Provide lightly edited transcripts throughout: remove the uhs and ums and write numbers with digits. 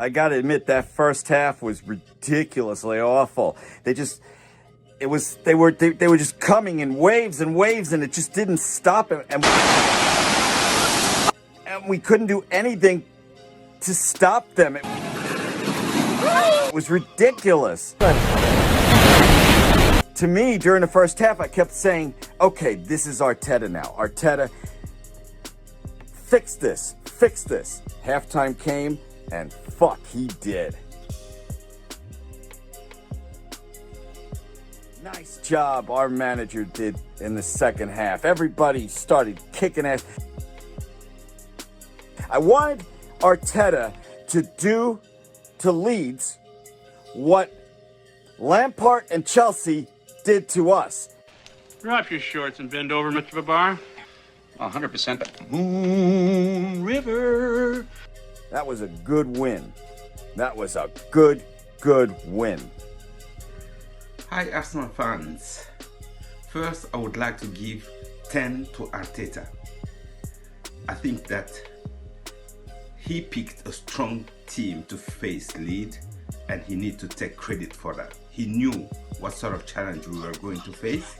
I gotta admit, that first half was ridiculously awful. They were just coming in waves and waves, and it just didn't stop. And we couldn't do anything to stop them. It was ridiculous. To me, during the first half, I kept saying, okay, this is Arteta now. Arteta, fix this, fix this. Halftime came, and fuck, he did. Nice job our manager did in the second half. Everybody started kicking ass. I wanted Arteta to do to Leeds what Lampard and Chelsea did to us. Drop your shorts and bend over, Mr. Babar. 100%. Moon River. That was a good win. That was a good win. Hi Arsenal fans. First, I would like to give 10 to Arteta. I think that he picked a strong team to face Leeds, and he needs to take credit for that. He knew what sort of challenge we were going to face,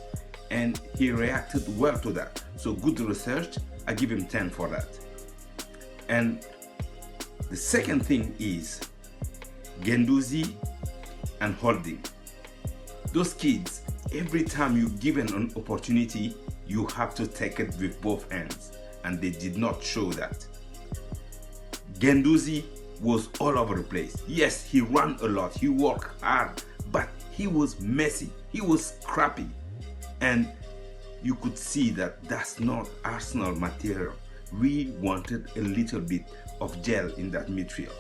and he reacted well to that. So good research, I give him 10 for that. And the second thing is Guendouzi and Holding. Those kids, every time you give an opportunity, you have to take it with both hands, and they did not show that. Guendouzi was all over the place. Yes, he ran a lot, he worked hard, but he was messy, he was scrappy, and you could see that that's not Arsenal material. We wanted a little bit of gel in that midfield,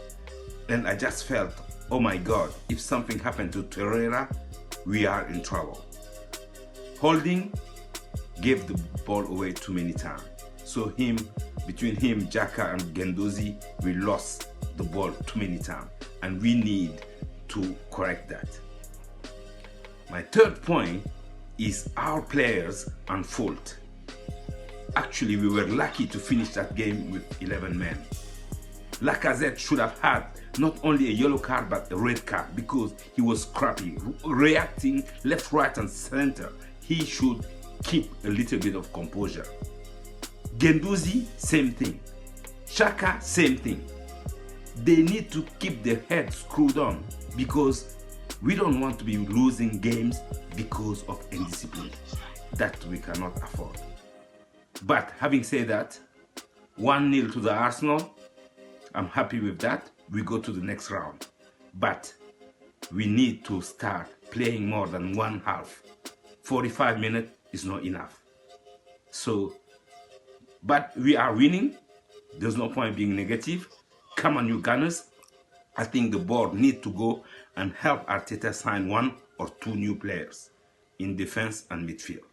and I just felt, oh my god, if something happened to Torreira, we are in trouble. Holding gave the ball away too many times, so between him, Xhaka and Guendouzi, we lost the ball too many times, and we need to correct that. My third point is our players on fault. Actually, we were lucky to finish that game with 11 men. Lacazette should have had not only a yellow card but a red card because he was scrappy, reacting left, right and center. He should keep a little bit of composure. Guendouzi, same thing. Xhaka, same thing. They need to keep their head screwed on because we don't want to be losing games because of indiscipline. That we cannot afford. But having said that, 1-0 to the Arsenal, I'm happy with that. We go to the next round. But we need to start playing more than one half. 45 minutes is not enough. So, but we are winning. There's no point being negative. Come on, you Gunners. I think the board need to go and help Arteta sign 1 or 2 new players in defense and midfield.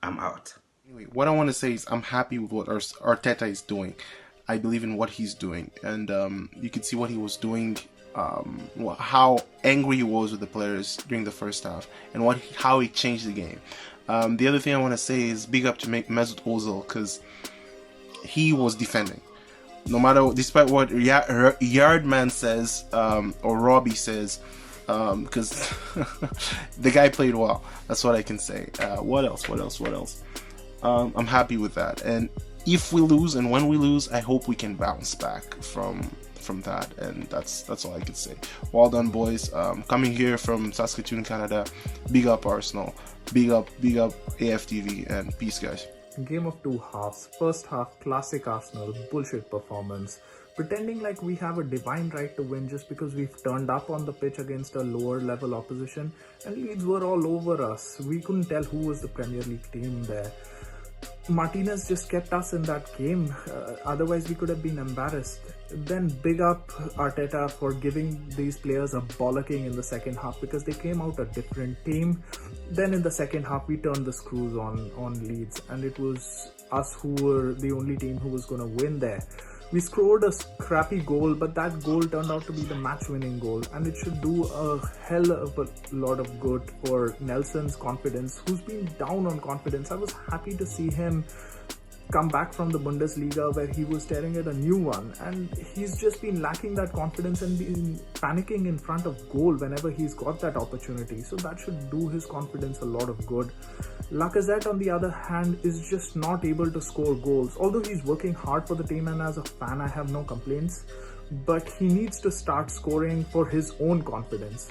I'm out. Anyway, what I want to say is I'm happy with what Arteta is doing. I believe in what he's doing, and you can see what he was doing, how angry he was with the players during the first half, and how he changed the game. The other thing I want to say is big up to Mesut Ozil, because he was defending. No matter, despite what Yardman says, or Robbie says, because the guy played well. That's what I can say. What else? I'm happy with that. And if we lose and when we lose, I hope we can bounce back from that. And that's all I can say. Well done, boys. Coming here from Saskatoon, Canada. Big up Arsenal. Big up AFTV, and peace, guys. Game of two halves. First half, classic Arsenal, bullshit performance. Pretending like we have a divine right to win just because we've turned up on the pitch against a lower level opposition, and Leeds were all over us. We couldn't tell who was the Premier League team there. Martinez just kept us in that game, otherwise we could have been embarrassed. Then big up Arteta for giving these players a bollocking in the second half because they came out a different team. Then in the second half we turned the screws on Leeds, and it was us who were the only team who was going to win there. We scored a scrappy goal, but that goal turned out to be the match-winning goal, and it should do a hell of a lot of good for Nelson's confidence, who's been down on confidence. I was happy to see him come back from the Bundesliga where he was staring at a new one, and he's just been lacking that confidence and been panicking in front of goal whenever he's got that opportunity. So that should do his confidence a lot of good. Lacazette, on the other hand, is just not able to score goals. Although he's working hard for the team, and as a fan I have no complaints, but he needs to start scoring for his own confidence.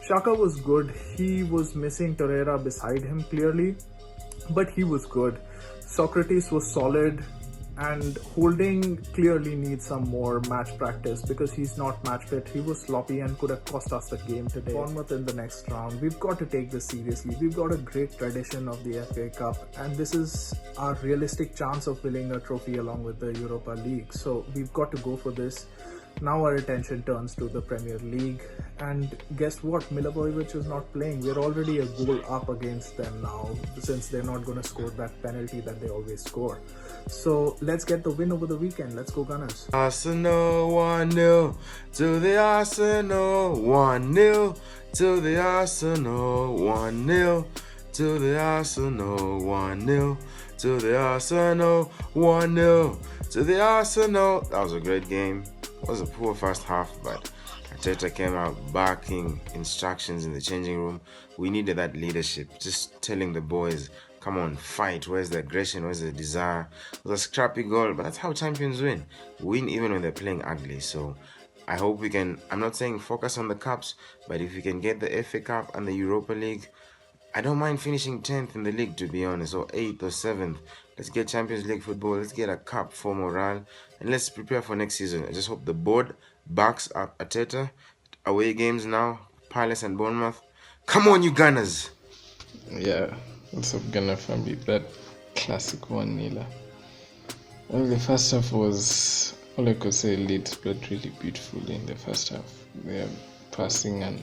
Xhaka was good. He was missing Torreira beside him clearly, but he was good. Socrates was solid, and Holding clearly needs some more match practice because he's not match fit. He was sloppy and could have cost us the game today. Bournemouth in the next round. We've got to take this seriously. We've got a great tradition of the FA Cup, and this is our realistic chance of winning a trophy along with the Europa League. So we've got to go for this. Now our attention turns to the Premier League, and guess what? Milivojevic is not playing. We're already a goal up against them now, since they're not going to score that penalty that they always score. So let's get the win over the weekend. Let's go Gunners. Arsenal 1-0 to the Arsenal, 1-0 to the Arsenal, 1-0 to the Arsenal, 1-0 to the Arsenal, 1-0 to the Arsenal. That was a great game. It was a poor first half, but Arteta came out barking instructions in the changing room. We needed that leadership, just telling the boys, come on, fight. Where's the aggression? Where's the desire? It was a scrappy goal, but that's how champions win. Win even when they're playing ugly. So I hope we can, I'm not saying focus on the cups, but if we can get the FA Cup and the Europa League, I don't mind finishing 10th in the league, to be honest, or 8th or 7th. Let's get Champions League football. Let's get a cup for morale, and let's prepare for next season. I just hope the board backs up Arteta. Away games now, Palace and Bournemouth. Come on, you Gunners! Yeah, what's up, Gunner family? That classic 1-0. Well, the first half was, all I could say, Leeds played really beautifully in the first half. Their passing and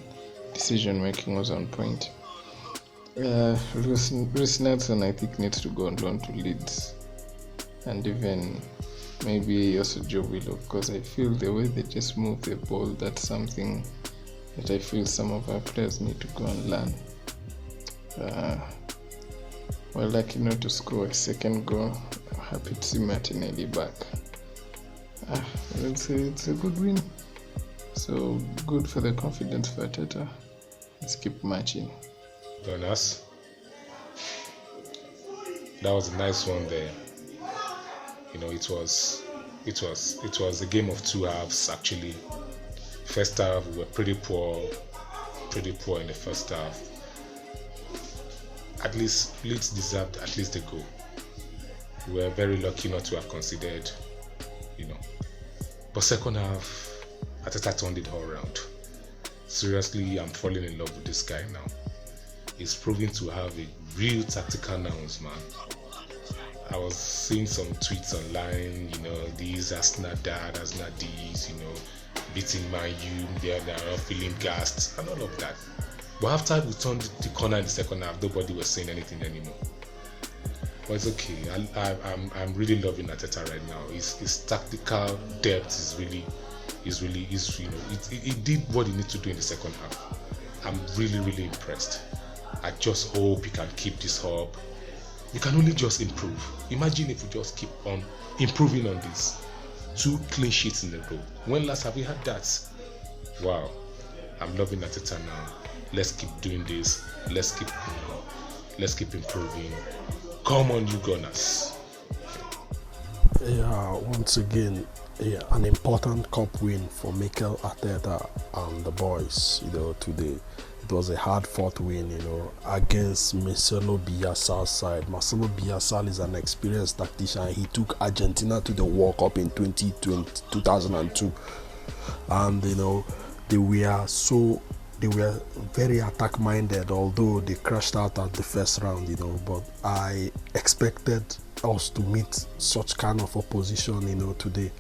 decision making was on point. Reece Nelson, I think, needs to go on loan to Leeds, and even maybe also Joe Willow, because I feel the way they just move the ball, that's something that I feel some of our players need to go and learn. We're lucky not to score a second goal. Happy to see Martinelli back. It's a good win. So good for the confidence for Arteta. Let's keep matching. Gunners. That was a nice one there. You know, it was a game of two halves actually. First half we were pretty poor in the first half. At least Leeds deserved at least a goal. We were very lucky not to have conceded, you know. But second half, Arteta turned it all around. Seriously, I'm falling in love with this guy now. He's proving to have a real tactical nous, man. I was seeing some tweets online, you know, these Arsenal that, Arsenal these, you know, beating Man U, they're not feeling gassed, and all of that. But after we turned the corner in the second half, nobody was saying anything anymore. But it's okay. I'm really loving Arteta right now. His tactical depth is really, you know, he did what he needs to do in the second half. I'm really impressed. I just hope he can keep this up. You can only just improve. Imagine if we just keep on improving on this. 2 clean sheets in a row. When last have we had that? Wow. I'm loving Arteta now. Let's keep doing this. Let's keep improving. Come on, you Gunners. Yeah, once again, an important cup win for Mikel Arteta and the boys, you know, today. It was a hard-fought win, you know, against Marcelo Bielsa's side. Marcelo Bielsa is an experienced tactician. He took Argentina to the World Cup in 2002, and you know they were very attack-minded. Although they crashed out at the first round, you know, but I expected us to meet such kind of opposition, you know, today.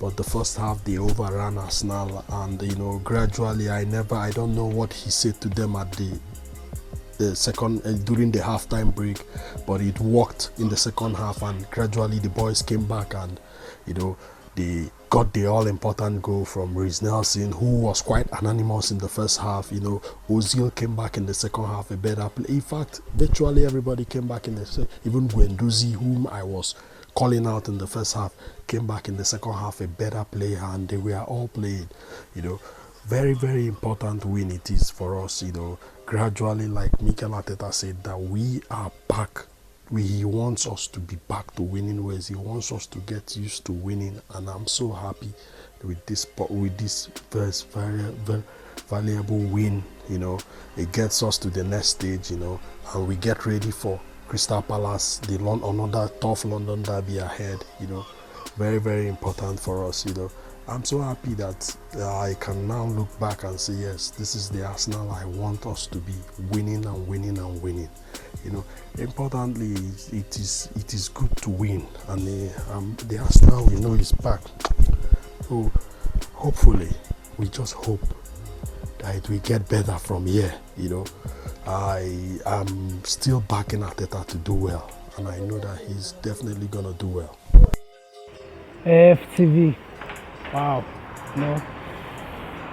But the first half they overran Arsenal, and you know, gradually I don't know what he said to them at the second during the halftime break, but it worked in the second half, and gradually the boys came back, and you know, they got the all-important goal from Reece Nelson, who was quite anonymous in the first half. You know, Ozil came back in the second half a better play. In fact, virtually everybody came back in the second, even Guendouzi, whom I was calling out in the first half came back in the second half a better player, and they were all playing, you know. Very, very important win it is for us, you know. Gradually, like Mikel Arteta said, that we are back. He wants us to be back to winning ways. He wants us to get used to winning, and I'm so happy with this first very valuable win. You know, it gets us to the next stage, you know, and we get ready for Crystal Palace, another tough London derby ahead. You know, very, very important for us. You know, I'm so happy that I can now look back and say, yes, this is the Arsenal I want us to be, winning and winning and winning. You know, importantly, it is good to win, and the Arsenal we know is back. So hopefully, we just hope that it will get better from here. You know, I am still backing Arteta to do well, and I know that he's definitely gonna do well. AFTV, wow, you know,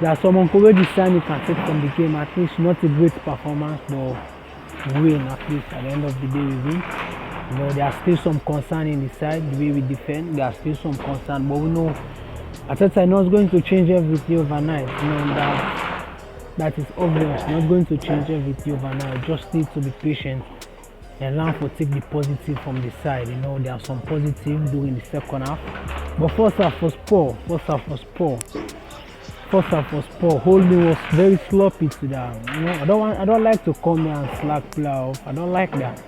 there are some encouraging signs you can take from the game. At least not a great performance, but win. At least at the end of the day, we win. You know, there are still some concern in the side, the way we defend. There are still some concern, but we know Arteta is not going to change everything overnight. You know, that is obvious. Not going to change everything overnight. Just need to be patient and learn to take the positive from the side. You know, there are some positive during the second half, but first half was poor. Holding was very sloppy to that. You know, I don't like to come here and slack player off. I don't like that.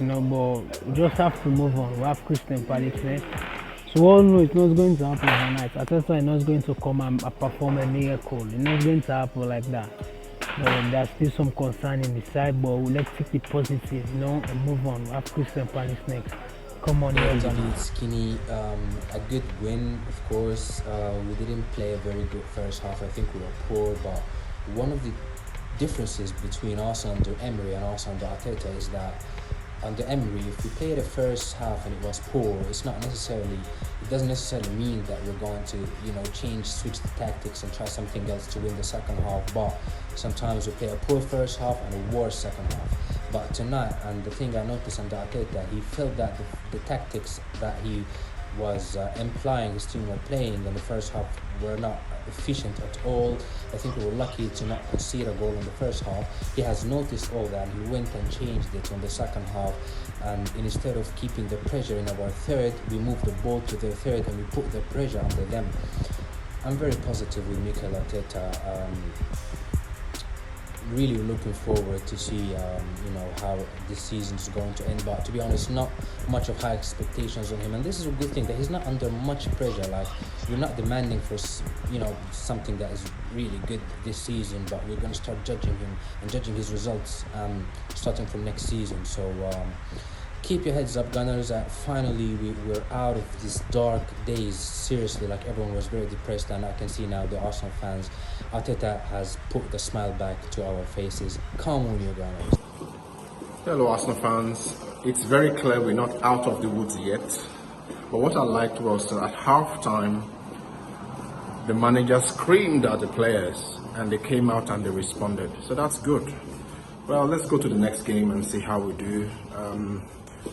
You know, but we just have to move on. We have Christian Palace next. So we all know it's not going to happen overnight. Arteta is not going to come and perform a miracle. It's not going to happen like that. But there's still some concern in the side, but let's take it positive, you know, and move on. We have Christian Palace next. Come on, Skinny, a good win, of course. We didn't play a very good first half. I think we were poor, but one of the differences between us under Emery and us under Arteta is that under Emery, if we play the first half and it was poor, it doesn't necessarily mean that we're going to, you know, switch the tactics and try something else to win the second half. But sometimes we play a poor first half and a worse second half. But tonight, and the thing I noticed under Arteta, he felt that the tactics that he was implying his team were playing in the first half were not efficient at all. I think we were lucky to not concede a goal in the first half. He has noticed all that. He went and changed it in the second half, and instead of keeping the pressure in our third, we moved the ball to their third and we put the pressure under them. I'm very positive with Mikel Arteta. Really looking forward to see you know, how this season is going to end, but to be honest, not much of high expectations on him, and this is a good thing that he's not under much pressure. Like, we're not demanding for, you know, something that is really good this season, but we're going to start judging him and judging his results starting from next season. So keep your heads up, Gunners. Finally we're out of these dark days. Seriously, like, everyone was very depressed, and I can see now the Arsenal fans, Arteta has put the smile back to our faces. Come on, you Gunners. Hello, Arsenal fans. It's very clear we're not out of the woods yet, but what I liked was at halftime the manager screamed at the players and they came out and they responded, so that's good. Well, let's go to the next game and see how we do.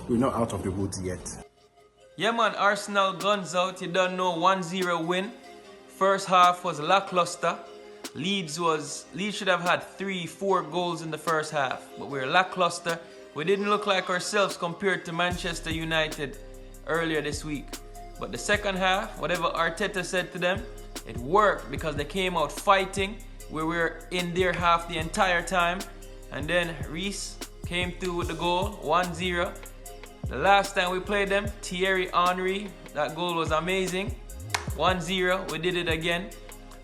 We're not out of the woods yet. Yeah, man, Arsenal guns out. You don't know, 1-0 win. First half was lackluster. Leeds should have had 3-4 goals in the first half, but we were lackluster. We didn't look like ourselves compared to Manchester United earlier this week. But the second half, whatever Arteta said to them, it worked because they came out fighting. We were in their half the entire time. And then Reece came through with the goal, 1-0. The last time we played them, Thierry Henry, that goal was amazing. 1-0, we did it again.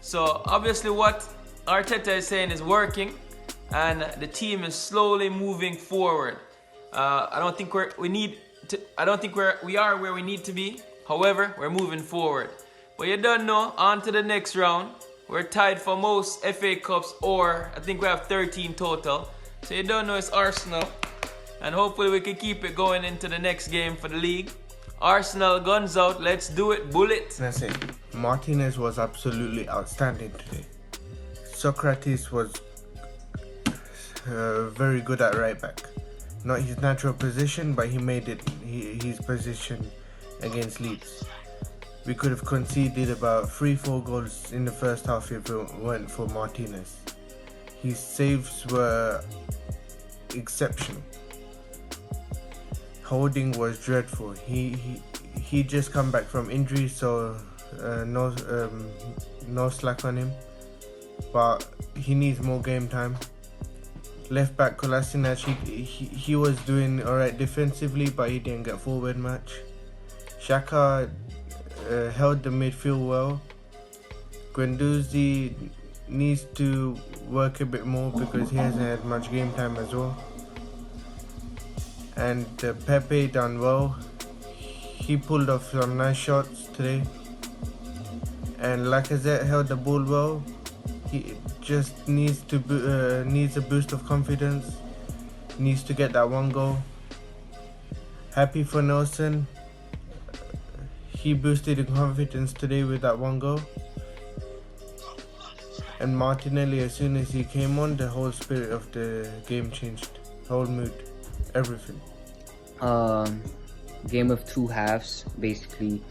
So obviously what Arteta is saying is working, and the team is slowly moving forward. I don't think we are where we need to be. However, we're moving forward. But you don't know, on to the next round. We're tied for most FA Cups, or I think we have 13 total. So you don't know, it's Arsenal. And hopefully we can keep it going into the next game for the league. Arsenal guns out, let's do it, bullet. That's it. Martinez was absolutely outstanding today. Socrates was very good at right back. not his natural position, but he made it his position against Leeds. We could have conceded about 3-4 goals in the first half if it weren't for Martinez. His saves were exceptional. Holding was dreadful. He just come back from injury, so no slack on him. But he needs more game time. Left back Kolasinac, he was doing alright defensively, but he didn't get forward much. Xhaka held the midfield well. Guendouzi needs to work a bit more because he hasn't had much game time as well. And Pepe done well. He pulled off some nice shots today. And Lacazette held the ball well. He just needs a boost of confidence. Needs to get that one goal. Happy for Nelson. He boosted the confidence today with that one goal. And Martinelli, as soon as he came on, the whole spirit of the game changed. Whole mood, everything. Game of two halves, basically.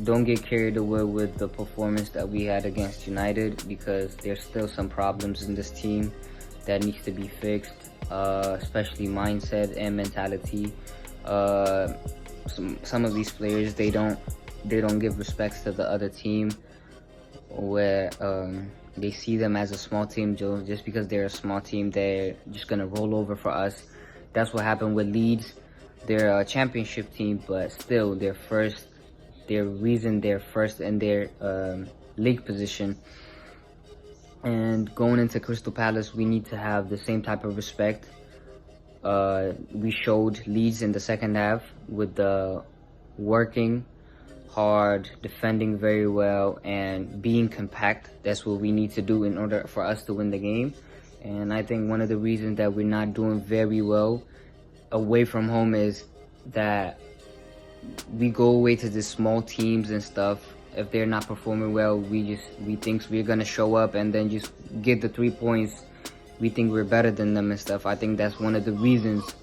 Don't get carried away with the performance that we had against United, because there's still some problems in this team that needs to be fixed, especially mindset and mentality. Some of these players, they don't give respect to the other team, where they see them as a small team. Just because they're a small team, they're just gonna roll over for us. That's what happened with Leeds. They're a championship team, but still they're first. They're first in their league position. And going into Crystal Palace, we need to have the same type of respect we showed Leeds in the second half with the working hard, defending very well, and being compact. That's what we need to do in order for us to win the game. And I think one of the reasons that we're not doing very well away from home is that we go away to the small teams and stuff. If they're not performing well, we think we're gonna show up and then just get the 3 points. We think we're better than them and stuff. I think that's one of the reasons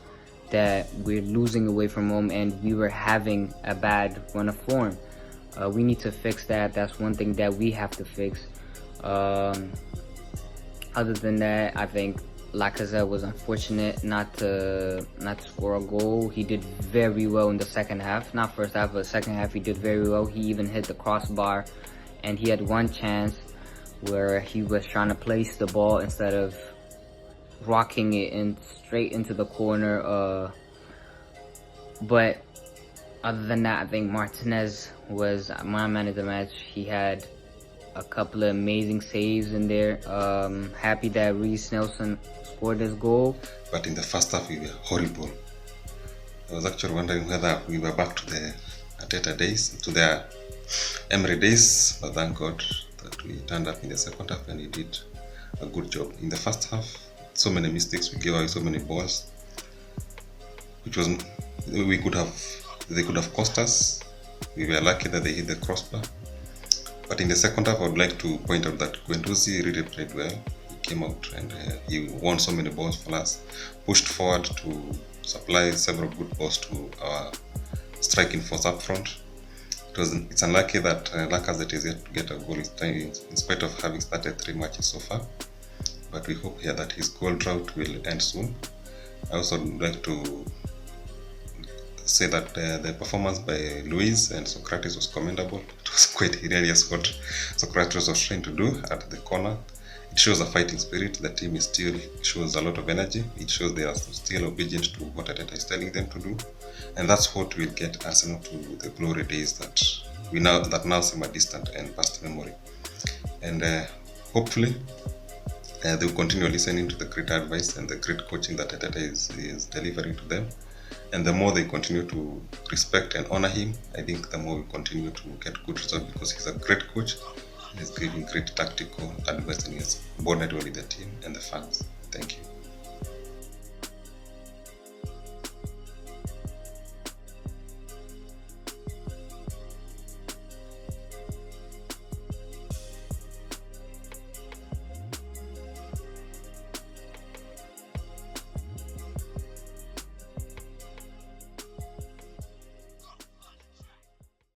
that we're losing away from home, and we were having a bad run of form. We need to fix that. That's one thing that we have to fix. Other than that, I think Lacazette was unfortunate not to score a goal. He did very well in the second half. Not first half, but second half he did very well. He even hit the crossbar, and he had one chance where he was trying to place the ball instead of rocking it in straight into the corner. But other than that, I think Martinez was my man of the match. He had a couple of amazing saves in there. Happy that Reece Nelson scored his goal. But in the first half, we were horrible. I was actually wondering whether we were back to the Arteta days, to the Emery days, but thank God that we turned up in the second half and he did a good job. In the first half, so many mistakes, we gave away so many balls, which was they could have cost us. We were lucky that they hit the crossbar. But in the second half, I would like to point out that Guendouzi really played well. He came out and he won so many balls for us, pushed forward to supply several good balls to our striking force up front. It's unlucky that Lacazette is yet to get a goal in spite of having started 3 matches so far. But we hope here that his goal drought will end soon. I also would like to say that the performance by Luis and Socrates was commendable. It was quite hilarious what Socrates was trying to do at the corner. It shows a fighting spirit. The team is still shows a lot of energy. It shows they are still obedient to what Arteta is telling them to do, and that's what will get Arsenal to the glory days that now seem a distant and past memory. And hopefully they will continue listening to the great advice and the great coaching that Arteta is delivering to them. And the more they continue to respect and honor him, I think the more we continue to get good results, because he's a great coach. He's giving great tactical advice and he's bonded well with the team and the fans. Thank you.